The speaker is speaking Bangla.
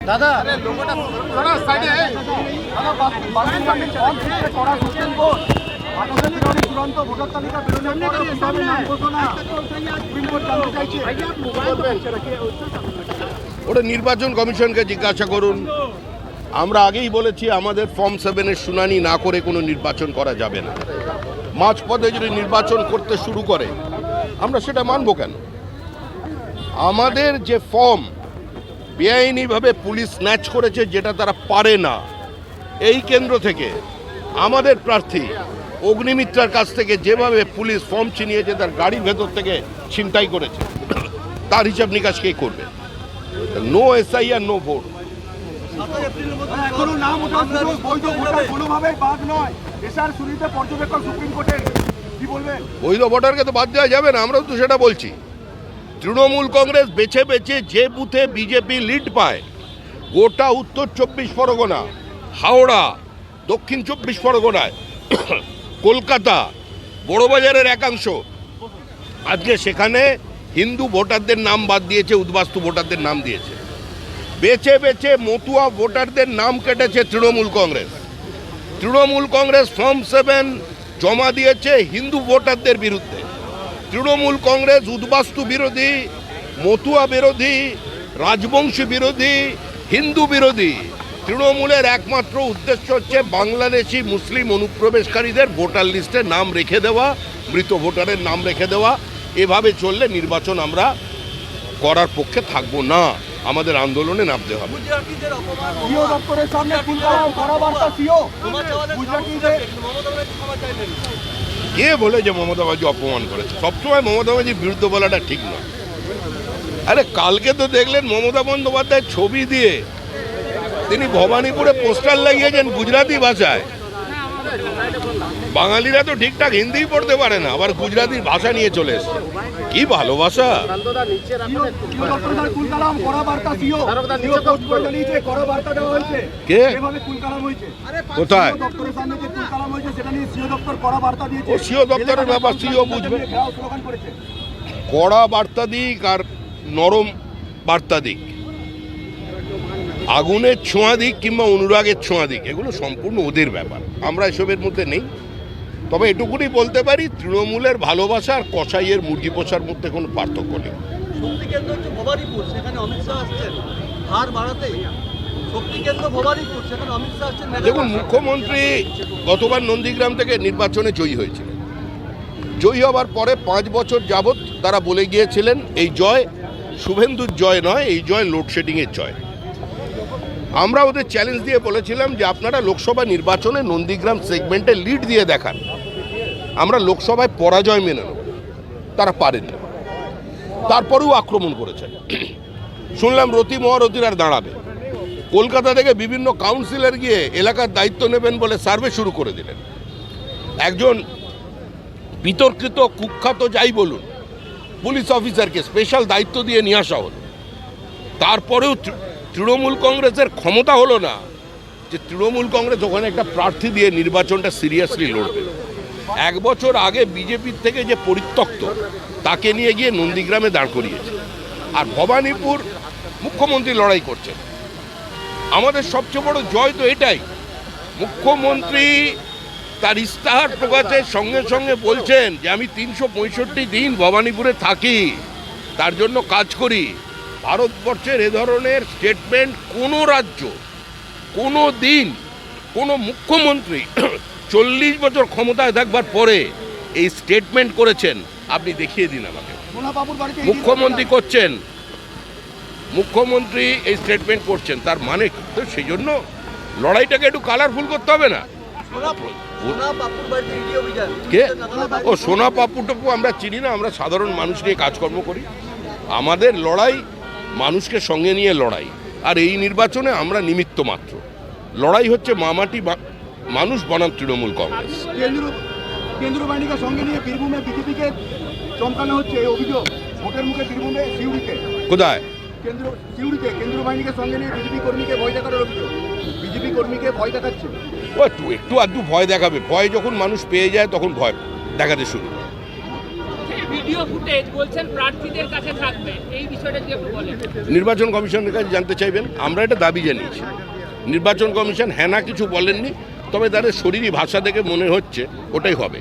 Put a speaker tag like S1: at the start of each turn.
S1: দাদা
S2: ওটা নির্বাচন কমিশনকে জিজ্ঞাসা করুন। আমরা আগেই বলেছি আমাদের ফর্ম 7-এর শুনানি না করে কোনো নির্বাচন করা যাবে না। মাঝপথে যদি নির্বাচন করতে শুরু করে আমরা সেটা মানব কেন? আমাদের যে ফর্ম বেআইনিভাবে পুলিশ স্ন্যাচ করেছে, যেটা তারা পারে না, এই কেন্দ্র থেকে আমাদের প্রার্থী অগ্নিমিত্রার কাছ থেকে যেভাবে পুলিশ ফর্ম ছিনিয়েছে, তার গাড়ির ভেতর থেকে ছিনতাই করেছে, তার হিসাব নিকাশ কে করবে? No SIR no vote. বৈধ ভোটারকে তো বাদ দেওয়া যাবে না, আমরাও তো সেটা বলছি। তৃণমূল কংগ্রেস বেছে বেছে যে বুথে বিজেপি লিড পায়, গোটা উত্তর 24 পরগনা, হাওড়া, দক্ষিণ 24 পরগনায়, কলকাতা, বড়বাজারের একাংশ, আজকে সেখানে হিন্দু ভোটারদের নাম বাদ দিয়েছে, উদ্বাস্তু ভোটারদের নাম দিয়েছে। বেছে বেছে মতুয়া ভোটারদের নাম কেটেছে তৃণমূল কংগ্রেস। তৃণমূল কংগ্রেস ফর্ম 7 জমা দিয়েছে হিন্দু ভোটারদের বিরুদ্ধে। তৃণমূল কংগ্রেস উদ্বাস্তু বিরোধী, মতুয়া বিরোধী, রাজবংশী বিরোধী, হিন্দু বিরোধী। তৃণমূলের একমাত্র উদ্দেশ্য হচ্ছে বাংলাদেশি মুসলিম অনুপ্রবেশকারীদের ভোটার লিস্টে নাম রেখে দেওয়া, মৃত ভোটারের নাম রেখে দেওয়া। এভাবে চললে নির্বাচন আমরা করার পক্ষে থাকবো না, আমাদের আন্দোলনে নামতে হবে। কে বলে যে মমতা ব্যানার্জি অপমান করেছে? সবসময় মমতা ব্যানার্জির বিরুদ্ধে বলাটা ঠিক নয়। আরে কালকে তো দেখলেন মমতা বন্দ্যোপাধ্যায়ের ছবি দিয়ে তিনি ভবানীপুরে পোস্টার লাগিয়েছেন গুজরাটি ভাষায়। বাঙালিরা তো ঠিকঠাক হিন্দি পড়তে পারে না, আবার গুজরাটি ভাষা নিয়ে চলে এসছে। কি ভালোবাসা! কে কোথায়? ও সিও দপ্তরের ব্যাপার, সিও বুঝবে। কড়া বার্তা দিক আর নরম বার্তা দিক, আগুনের ছোঁয়া দিক কিংবা অনুরাগের ছোঁয়া দিক, এগুলো সম্পূর্ণ ওদের ব্যাপার, আমরা এসবের মধ্যে নেই। তবে এটুকুনি বলতে পারি, তৃণমূলের ভালোবাসা আর কসাইয়ের মুরগি পোষার মধ্যে কোনো পার্থক্য নেই। দেখুন, মুখ্যমন্ত্রী গতবার নন্দীগ্রাম থেকে নির্বাচনে জয়ী হয়েছিলেন। জয়ী হবার পরে 5 বছর যাবৎ তারা বলে গিয়েছিলেন এই জয় শুভেন্দুর জয় নয়, এই জয় লোডশেডিংয়ের জয়। আমরা ওদের চ্যালেঞ্জ দিয়ে বলেছিলাম যে আপনারা লোকসভা নির্বাচনে নন্দীগ্রাম সেগমেন্টে লিড দিয়ে দেখান, আমরা লোকসভায় পরাজয় মেনে নেব। তারা পারেননি, তারপরেও আক্রমণ করেছেন। শুনলাম রতি মহারথীর আর দাঁড়াবে। কলকাতা থেকে বিভিন্ন কাউন্সিলর গিয়ে এলাকার দায়িত্ব নেবেন বলে সার্ভে শুরু করে দিলেন। একজন বিতর্কিত কুখ্যাত যাই বলুন পুলিশ অফিসারকে স্পেশাল দায়িত্ব দিয়ে নিয়ে আসা হলো। তারপরেও তৃণমূল কংগ্রেসের ক্ষমতা হলো না যে তৃণমূল কংগ্রেস ওখানে একটা প্রার্থী দিয়ে নির্বাচনটা সিরিয়াসলি লড়বে। 1 বছর আগে বিজেপির থেকে যে পরিত্যক্ত, তাকে নিয়ে গিয়ে নন্দীগ্রামে দাঁড় করিয়েছে। আর ভবানীপুর মুখ্যমন্ত্রী লড়াই করছেন। আমাদের সবচেয়ে বড় জয় তো এটাই, মুখ্যমন্ত্রী তার ইস্তাহার প্রকাশের সঙ্গে সঙ্গে বলছেন যে আমি 365 দিন ভবানীপুরে থাকি, তার জন্য কাজ করি। ভারতবর্ষের এ ধরনের স্টেটমেন্ট কোনো রাজ্য, কোনো দিন, কোনো মুখ্যমন্ত্রী 40 বছর ক্ষমতায় থাকবার পরে এই স্টেটমেন্ট করেছেন? আপনি দেখিয়ে দিন আমাকে। মুখ্যমন্ত্রী করছেন, মুখ্যমন্ত্রী এই স্টেটমেন্ট করছেন, তার মানে তো সেই জন্য লড়াইটাকে একটু কালারফুল করতে হবে না? কে? ও সোনা পাপ্পুটুকু আমরা চিনি না, আমরা সাধারণ মানুষ নিয়ে কাজকর্ম করি। আমাদের লড়াই মানুষকে সঙ্গে নিয়ে লড়াই, আর এই নির্বাচনে আমরা নিমিত্ত মাত্র। লড়াই হচ্ছে মামাটি মানুষ বনাম তৃণমূল কংগ্রেস।
S3: কেন্দ্রীয় বাহিনীকে সঙ্গে নিয়ে বীরভূমে বিজেপিকে চমকানো হচ্ছে, এই অভিযোগ ভোটের মুখে বীরভূমে সিউড়িতে।
S2: কোথায়?
S3: সিউড়িতে কেন্দ্রীয় বাহিনীকে সঙ্গে নিয়ে বিজেপি কর্মীকে ভয় দেখানোর অভিযোগ। বিজেপি কর্মীকে ভয় দেখাচ্ছে।
S2: ও একটু আধটু ভয় দেখাবে, ভয় যখন মানুষ পেয়ে যায় তখন ভয় দেখাতে শুরু করে।
S1: ভিডিও ফুটেজ বলছেন প্রার্থীদের কাছে থাকবে, এই বিষয়টা যদি একটু বলেন।
S2: নির্বাচন কমিশনের কাছে জানতে চাইবেন, আমরা এটা দাবি জানিয়েছি। নির্বাচন কমিশন হ্যাঁ না কিছু বলেননি, তবে তাদের শরীরী ভাষা দেখে মনে হচ্ছে ওটাই হবে।